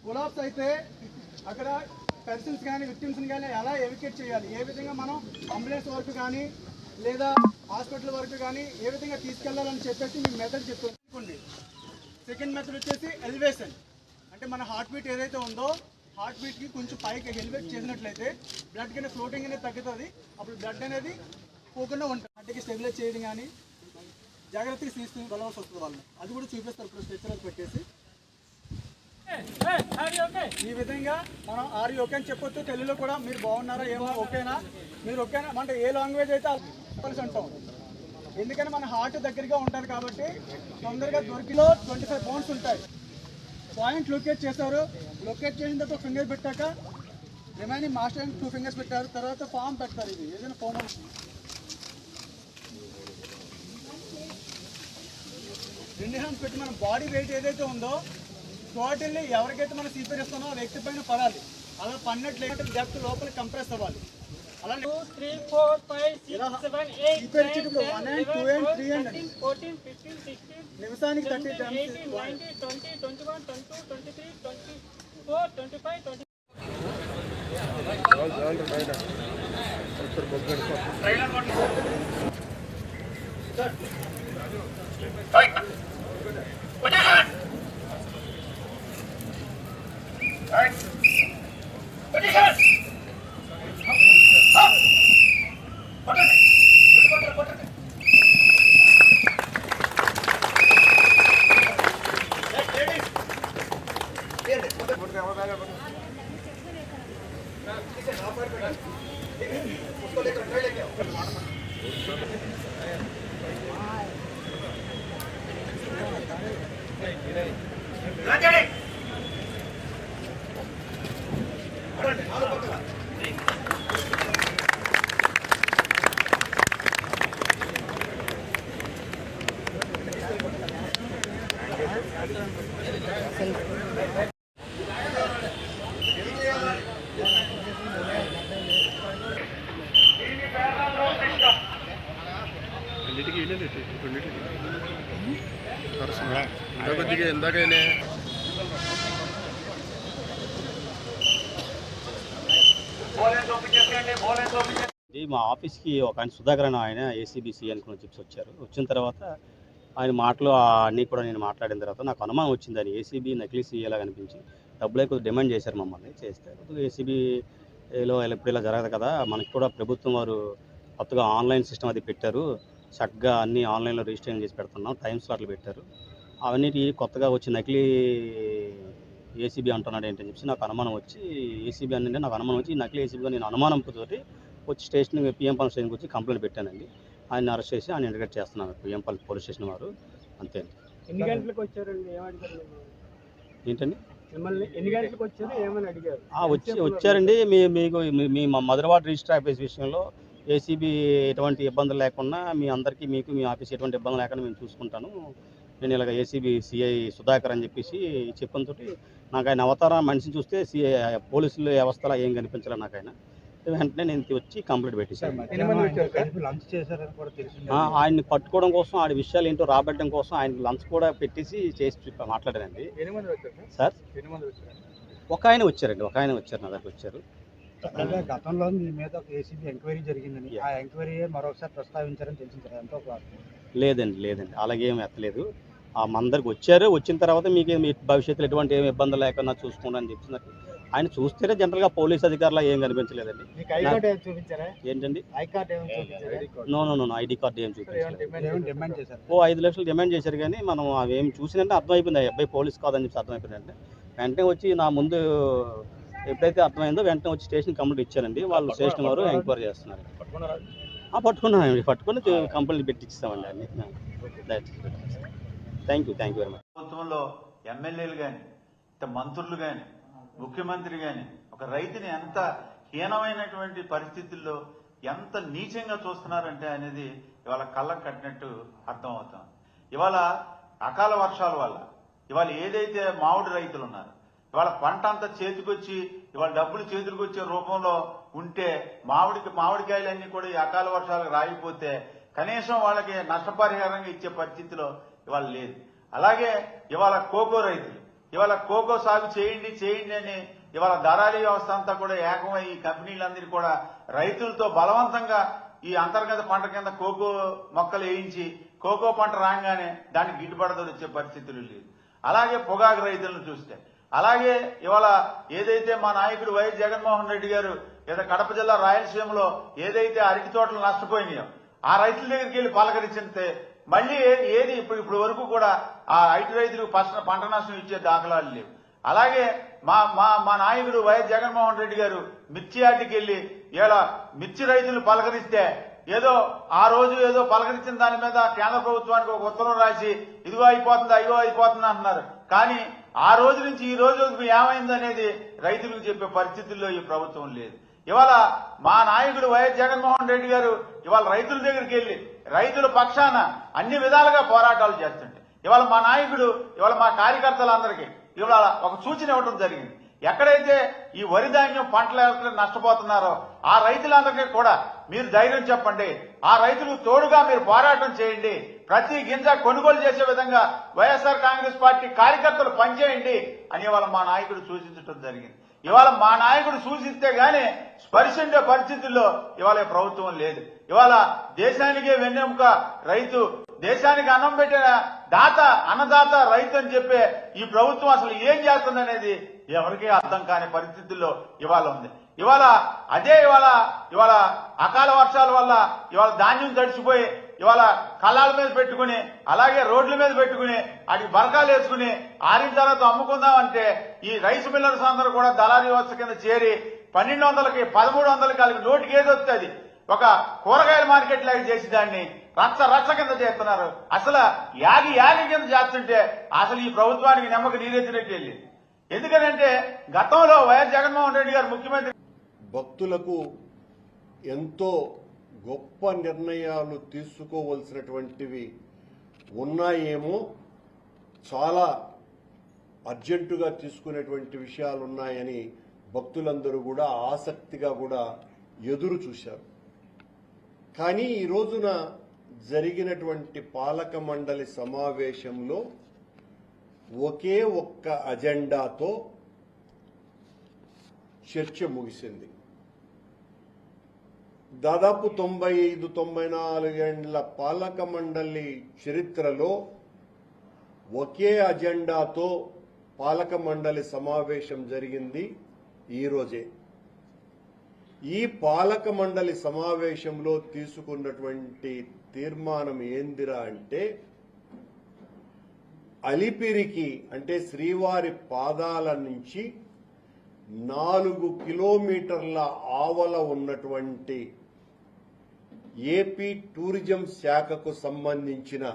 Collapse అయితే అక్కడ persons కానీ విక్టిమ్స్ని కానీ ఎలా ఎవిక్యూట్ చేయాలి, ఏ విధంగా మనం అంబులెన్స్ వరకు కానీ లేదా హాస్పిటల్ వరకు కానీ ఏ విధంగా తీసుకెళ్లాలని చెప్పేసి మీ మెథడ్ చెప్తుంది. సెకండ్ మెథడ్ వచ్చేసి ఎలివేషన్. అంటే మన హార్ట్ బీట్ ఏదైతే ఉందో హార్ట్ బీట్కి కొంచెం పైకి ఎలివేట్ చేసినట్లయితే బ్లడ్ కానీ ఫ్లోటింగ్ అనేది తగ్గుతుంది. అప్పుడు బ్లడ్ అనేది పోకుండా ఉంటుంది. హార్ట్కి స్టెబిలైజ్ చేయడం కానీ జాగ్రత్తగా తీసుకుని వెళ్ళవలసి వస్తుంది వాళ్ళని. అది కూడా చూపిస్తారు ఇప్పుడు స్ట్రెచ్చర్ పెట్టేసి. ఈ విధంగా మనం ఆర్ యూ ఓకే అని చెప్పొచ్చు. తెలుగులో కూడా మీరు బాగున్నారా, ఏమో ఓకేనా, మీరు ఓకేనా అంటే ఏ లాంగ్వేజ్ అయితే కలిసి అంటాం. ఎందుకని మన హార్ట్ దగ్గరగా ఉంటుంది కాబట్టి తొందరగా దొరికిలో 25 pounds ఉంటాయి. పాయింట్ లొకేట్ చేశారు. లొకేట్ చేసిన తర్వాత ఫింగర్ పెట్టాక రిమైనింగ్ మాస్టర్ 2 fingers పెట్టారు. తర్వాత ఫామ్ పెడతారు. ఇది ఏదైనా ఫామ్ 2 hands పెట్టి మన బాడీ వెయిట్ ఏదైతే ఉందో టోటల్లీ ఎవరికైతే మనం సిపిఆర్ ఇస్తామో ఆ వ్యక్తి పైన పడాలి. అలా పడినట్లయితే డెప్త్ లోపల కంప్రెస్ అవ్వాలి. అలా 2, 3, 4, 5, 6, 7, 8, 9, 10, 11, 12, 13, 14, 15, 16, నిమిషానికి 30 times 18, 19, 20, 21, 22, 23, 24, 25, 26. మా ఆఫీస్కి ఒక ఆయన సుధాకర్ అని ఆయన ఏసీబీసీ అనుకుని చెప్పి వచ్చారు. వచ్చిన తర్వాత ఆయన మాటలు అన్నీ కూడా నేను మాట్లాడిన తర్వాత నాకు అనుమానం వచ్చింది. ఆయన ఏసీబీ నకిలీ సీఏలా కనిపించి డబ్బులే కొద్దిగా డిమాండ్ చేశారు మమ్మల్ని. చేస్తే కొద్దిగా ఏసీబీలో ఇప్పుడు ఇలా జరగదు కదా, మనకి కూడా ప్రభుత్వం వారు కొత్తగా ఆన్లైన్ సిస్టమ్ అది పెట్టారు, చక్కగా అన్నీ ఆన్లైన్లో రిజిస్ట్రేషన్ చేసి పెడుతున్నాం, టైం స్లాట్లు పెట్టారు, అవన్నిటి కొత్తగా వచ్చి నకిలీ ఏసీబీ అంటున్నాడు ఏంటని చెప్పి నాకు అనుమానం వచ్చి ఏసీబీ అంటే నాకు అనుమానం వచ్చి నకిలీ ఏసీబీగా నేను అనుమానంతో వచ్చి స్టేషన్ పిఎంపాలెం స్టేషన్కి వచ్చి కంప్లైంట్ పెట్టానండి. ఆయన అరెస్ట్ చేసి ఆయన ఇంటిగ్రేట్ చేస్తున్నాను పిఎంపాలెం పోలీస్ స్టేషన్ వారు. అంతే. ఎన్ని గంటలకు వచ్చారండి? ఏంటండి ఎన్ని గంటలకు వచ్చారు, ఏమని అడిగారు? వచ్చారండి. మీకు మీ మధురవాడ రిజిస్టర్ ఆఫీస్ విషయంలో ఏసీబీ ఎటువంటి ఇబ్బందులు లేకుండా మీ అందరికీ మీకు మీ ఆఫీస్ ఎటువంటి ఇబ్బంది లేకుండా మేము చూసుకుంటాను, నేను ఇలాగ ఏసీబీ సిఐ సుధాకర్ అని చెప్పేసి చెప్పడంతో నాకు ఆయన అవతారం మనిషిని చూస్తే పోలీసుల వ్యవస్థలో ఏం కనిపించాలి నాకు. ఆయన వెంటనే నేను వచ్చి కంప్లైంట్ పెట్టేశాను. ఆయన్ని పట్టుకోవడం కోసం ఆడి విషయాలు ఏంటో రాబట్టడం కోసం ఆయన లంచ్ కూడా పెట్టేసి చేసి మాట్లాడానండి. సార్ ఒక ఆయన వచ్చారండి, ఒక ఆయన వచ్చారు, నా దగ్గర వచ్చారు. గతంలో మీ మీద ఒక ఏసీబీ ఎంక్వైరీ జరిగిందని, ఆ ఎంక్వైరీ మరొకసారి ప్రస్తావించారని తెలిసింది ఎంతో? లేదండి అలాగేం ఎత్తలేదు. మన దగ్గరికి వచ్చారు, వచ్చిన తర్వాత మీకు మీ భవిష్యత్తులో ఎటువంటి ఏమి ఇబ్బందులు లేకుండా చూసుకోండి అని చెప్పినట్టు ఆయన చూస్తేనే జనరల్గా పోలీస్ అధికారులు ఏం కనిపించలేదండి. ఏంటండి నో ఐడి కార్డు ఏం చూపించారు. 5 లక్షలు డిమాండ్ చేశారు, కానీ మనం అవి ఏం చూసినంటే అర్థమైపోయింది ఆ అబ్బాయి పోలీస్ కాదని చెప్పి అర్థమైపోయిందండి. వెంటనే వచ్చి నా ముందు ఎప్పుడైతే అర్థమైందో వెంటనే వచ్చి స్టేషన్ కంప్లైంట్ ఇచ్చారండి. వాళ్ళు స్టేషన్ వారు ఎంక్వైరీ చేస్తున్నారు. పట్టుకున్నానండి, పట్టుకుని కంప్లైంట్ పెట్టిస్తామండి అన్ని. Thank you very much. ప్రభుత్వంలో ఎమ్మెల్యేలు కానీ మంత్రులు కానీ ముఖ్యమంత్రి కానీ ఒక రైతుని ఎంత హీనమైనటువంటి పరిస్థితుల్లో ఎంత నీచంగా చూస్తున్నారంటే అనేది ఇవాళ కళ్ళకు కట్టినట్టు అర్థమవుతుంది. ఇవాళ అకాల వర్షాల వల్ల ఇవాళ ఏదైతే మామిడి రైతులు ఉన్నారు ఇవాళ పంట అంతా చేతికొచ్చి ఇవాళ డబ్బులు చేతికి వచ్చే రూపంలో ఉంటే మామిడికాయలన్నీ కూడా ఈ అకాల వర్షాలకు రాగిపోతే కనీసం వాళ్ళకి నష్టపరిహారంగా ఇచ్చే పరిస్థితిలో ఇవాళ లేదు. అలాగే ఇవాళ కోకో రైతులు ఇవాళ కోకో సాగు చేయండి అని ఇవాళ దళారీ వ్యవస్థ అంతా కూడా ఏకమై ఈ కంపెనీలందరూ కూడా రైతులతో బలవంతంగా ఈ అంతర్గత పంట కింద కోకో మొక్కలు వేయించి కోకో పంట రాగానే దానికి గిట్టుబాటు వచ్చే పరిస్థితులు లేదు. అలాగే పొగాకు రైతులను చూస్తే అలాగే ఇవాళ ఏదైతే మా నాయకుడు వైఎస్ జగన్మోహన్ రెడ్డి గారు ఏదో కడప జిల్లా రాయలసీమలో ఏదైతే అరటి తోటలు నష్టపోయినాయో ఆ రైతుల దగ్గరికి వెళ్లి పలకరించితే మళ్లీ ఏది ఇప్పుడు వరకు కూడా ఆ అరటి రైతులకు పంట నష్టం ఇచ్చే దాఖలాలు లేవు. అలాగే మా నాయకుడు వైఎస్ జగన్మోహన్ రెడ్డి గారు మిర్చి యార్డుకి వెళ్లి ఇలా మిర్చి రైతులు పలకరిస్తే ఏదో ఆ రోజు ఏదో పలకరించిన దాని మీద కేంద్ర ప్రభుత్వానికి ఒక ఉత్తర్వులు రాసి ఇదిగో అయిపోతుంది అంటున్నారు. కానీ ఆ రోజు నుంచి ఈ రోజు ఏమైందనేది రైతులకు చెప్పే పరిస్థితుల్లో ఈ ప్రభుత్వం లేదు. ఇవాళ మా నాయకుడు వైఎస్ జగన్మోహన్ రెడ్డి గారు ఇవాళ రైతుల దగ్గరికి వెళ్లి రైతుల పక్షాన అన్ని విధాలుగా పోరాటాలు చేస్తుంటే ఇవాళ మా నాయకుడు ఇవాళ మా కార్యకర్తలందరికీ ఇవాళ ఒక సూచన ఇవ్వడం జరిగింది. ఎక్కడైతే ఈ వరి ధాన్యం పంటలు ఎక్కడ నష్టపోతున్నారో ఆ రైతులందరికీ కూడా మీరు ధైర్యం చెప్పండి, ఆ రైతులకు తోడుగా మీరు పోరాటం చేయండి, ప్రతి గింజ కొనుగోలు చేసే విధంగా వైఎస్ఆర్ కాంగ్రెస్ పార్టీ కార్యకర్తలు పనిచేయండి అని ఇవాళ మా నాయకుడు సూచించడం జరిగింది. ఇవాళ మా నాయకుడు సూచిస్తే గానీ స్పర్శించే పరిస్థితుల్లో ఇవాళ ప్రభుత్వం లేదు. ఇవాళ దేశానికే వెన్నెముక రైతు, దేశానికి అన్నం పెట్టిన అన్నదాత రైతు అని చెప్పే ఈ ప్రభుత్వం అసలు ఏం చేస్తుందనేది ఎవరికీ అర్థం కాని పరిస్థితుల్లో ఇవాళ ఉంది. ఇవాళ అకాల వర్షాల వల్ల ఇవాళ ధాన్యం తడిచిపోయి ఇవాళ కళ్ళాల మీద పెట్టుకుని అలాగే రోడ్ల మీద పెట్టుకుని అటు బరకాలు వేసుకుని ఆరిన తర్వాత అమ్ముకుందామంటే ఈ రైస్ మిల్లర్స్ అందరూ కూడా దళారీ వ్యవస్థ కింద చేరి 1200కి 1300కి వాళ్ళకి నోటికి ఏది వస్తుంది ఒక కూరగాయల మార్కెట్ లాగా చేసి దాన్ని రచ్చ కింద చేస్తున్నారు. అసలు యాగి కింద చేస్తుంటే అసలు ఈ ప్రభుత్వానికి నమ్మకం నీరెత్తినట్టు వెళ్ళి. ఎందుకనంటే గతంలో వైఎస్ జగన్మోహన్ రెడ్డి గారు ముఖ్యమంత్రి భక్తులకు ఎంతో గొప్ప నిర్ణయాలు తీసుకోవలసినటువంటివి ఉన్నాయేమో, చాలా అర్జెంటుగా తీసుకునేటువంటి విషయాలు ఉన్నాయని భక్తులందరూ కూడా ఆసక్తిగా కూడా ఎదురు చూశారు. కానీ ఈ రోజున జరిగినటువంటి పాలక మండలి సమావేశంలో ఒకే ఒక్క అజెండాతో చర్చ ముగిసింది. దాదాపు 95-94 ఏళ్ల పాలక మండలి చరిత్రలో ఒకే అజెండాతో పాలక మండలి సమావేశం జరిగింది ఈ రోజే. ఈ పాలక మండలి సమావేశంలో తీసుకున్నటువంటి తీర్మానం ఏందిరా అంటే, అలిపిరికి అంటే శ్రీవారి పాదాల నుంచి 4 కిలోమీటర్ల ఆవల ఉన్నటువంటి ఏపీ టూరిజం శాఖకు సంబంధించిన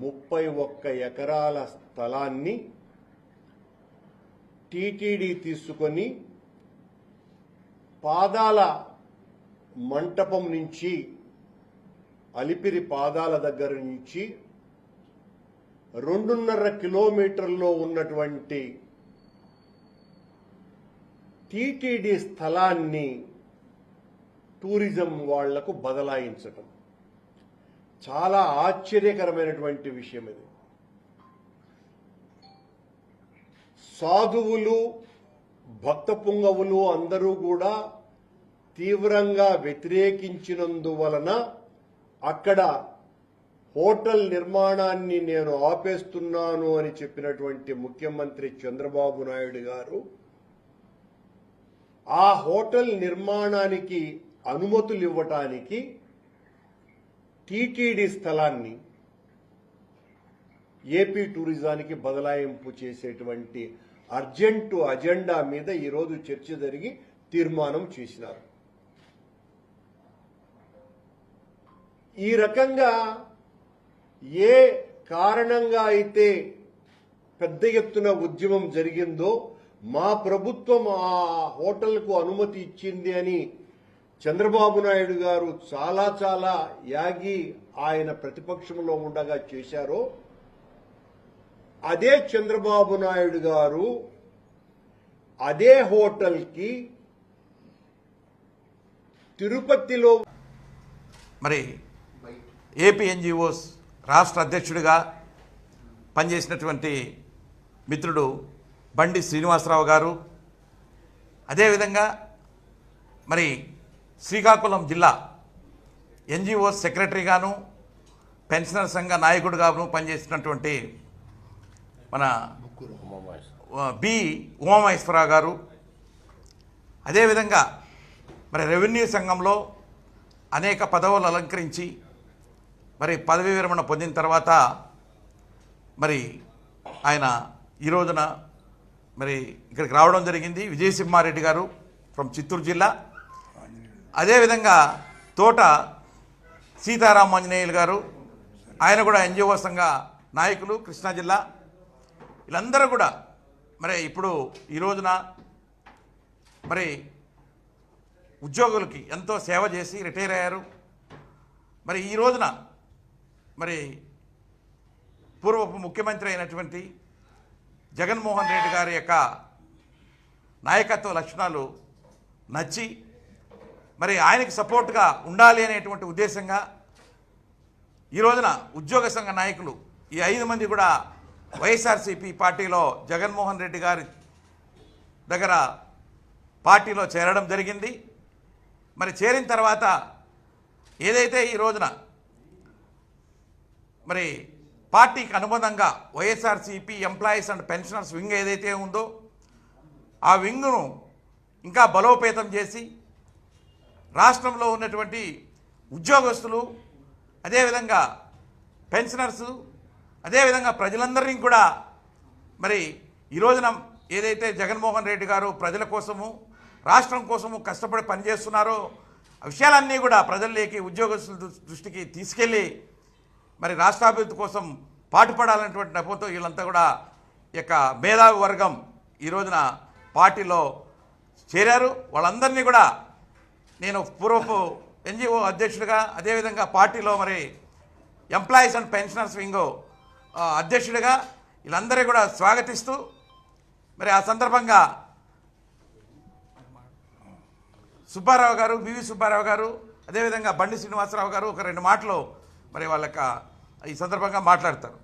31 ఎకరాల స్థలాన్ని టీటీడీ తీసుకొని పాదాల మంటపం నుంచి అలిపిరి పాదాల దగ్గర నుంచి 2.5 కిలోమీటర్లో ఉన్నటువంటి టీటీడీ స్థలాన్ని టూరిజం వాళ్లకు బదలాయించటం చాలా ఆశ్చర్యకరమైనటువంటి విషయం ఇది. సాధువులు, భక్త పుంగవులు అందరూ కూడా తీవ్రంగా వ్యతిరేకించినందువలన అక్కడ హోటల్ నిర్మాణాన్ని నేను ఆపేస్తున్నాను అని చెప్పినటువంటి ముఖ్యమంత్రి చంద్రబాబు నాయుడు గారు ఆ హోటల్ నిర్మాణానికి అనుమతులు ఇవ్వటానికి టీటీడీ స్థలాన్ని ఏపీ టూరిజానికి బదలాయింపు చేసేటువంటి అర్జెంటు అజెండా మీద ఈరోజు చర్చ జరిగి తీర్మానం చేసినారు. ఈ రకంగా ఏ కారణంగా అయితే పెద్ద ఎత్తున ఉద్యమం జరిగిందో, మా ప్రభుత్వం ఆ హోటల్కు అనుమతి ఇచ్చింది అని చంద్రబాబు నాయుడు గారు చాలా యాగి ఆయన ప్రతిపక్షంలో ఉండగా చేశారో, అదే చంద్రబాబు నాయుడు గారు అదే హోటల్కి తిరుపతిలో మరి ఏపీ ఎన్జిఓస్ రాష్ట్ర అధ్యక్షుడిగా పనిచేసినటువంటి మిత్రుడు బండి శ్రీనివాసరావు గారు, అదేవిధంగా మరి శ్రీకాకుళం జిల్లా ఎన్జిఓస్ సెక్రటరీగాను పెన్షనర్ సంఘ నాయకుడిగాను పనిచేసినటువంటి మన బి ఉమామహేశ్వరరావు గారు, అదేవిధంగా మరి రెవెన్యూ సంఘంలో అనేక పదవులు అలంకరించి మరి పదవీ విరమణ పొందిన తర్వాత మరి ఆయన ఈ రోజున మరి ఇక్కడికి రావడం జరిగింది. విజయసింహారెడ్డి గారు ఫ్రమ్ చిత్తూరు జిల్లా, అదేవిధంగా తోట సీతారామాంజనేయులు గారు, ఆయన కూడా ఎన్జిఓ సంఘ నాయకులు కృష్ణా జిల్లా. వీళ్ళందరూ కూడా మరి ఇప్పుడు ఈ రోజున మరి ఉద్యోగులకి ఎంతో సేవ చేసి రిటైర్ అయ్యారు. మరి ఈ రోజున మరి పూర్వపు ముఖ్యమంత్రి అయినటువంటి జగన్మోహన్ రెడ్డి గారి యొక్క నాయకత్వ లక్షణాలు నచ్చి మరి ఆయనకి సపోర్ట్గా ఉండాలి అనేటువంటి ఉద్దేశంగా ఈ రోజున ఉద్యోగ సంఘ నాయకులు ఈ 5 మంది కూడా వైఎస్ఆర్సీపీ పార్టీలో జగన్మోహన్ రెడ్డి గారి దగ్గర పార్టీలో చేరడం జరిగింది. మరి చేరిన తర్వాత ఏదైతే ఈ రోజున మరి పార్టీకి అనుబంధంగా YSRCP employees and pensioners wing ఏదైతే ఉందో ఆ వింగ్ను ఇంకా బలోపేతం చేసి రాష్ట్రంలో ఉన్నటువంటి ఉద్యోగస్తులు, అదేవిధంగా పెన్షనర్సు, అదేవిధంగా ప్రజలందరినీ కూడా మరి ఈ రోజున ఏదైతే జగన్మోహన్ రెడ్డి గారు ప్రజల కోసము రాష్ట్రం కోసము కష్టపడి పనిచేస్తున్నారో ఆ విషయాలన్నీ కూడా ప్రజల్లోకి ఉద్యోగస్తుల దృష్టికి తీసుకెళ్ళి మరి రాష్ట్రాభివృద్ధి కోసం పాటుపడాలనేటువంటి నెపంతో వీళ్ళంతా కూడా ఈ యొక్క మేధావి వర్గం ఈ రోజున పార్టీలో చేరారు. వాళ్ళందరినీ కూడా నేను పూర్వపు ఎన్జిఓ అధ్యక్షుడిగా, అదేవిధంగా పార్టీలో మరి ఎంప్లాయీస్ అండ్ పెన్షనర్స్ వింగ్ అధ్యక్షుడిగా వీళ్ళందరూ కూడా స్వాగతిస్తూ మరి ఆ సందర్భంగా సుబ్బారావు గారు, బివి సుబ్బారావు గారు, అదేవిధంగా బండి శ్రీనివాసరావు గారు ఒక 2 మాటలు మరి వాళ్ళ ఈ సందర్భంగా మాట్లాడతారు.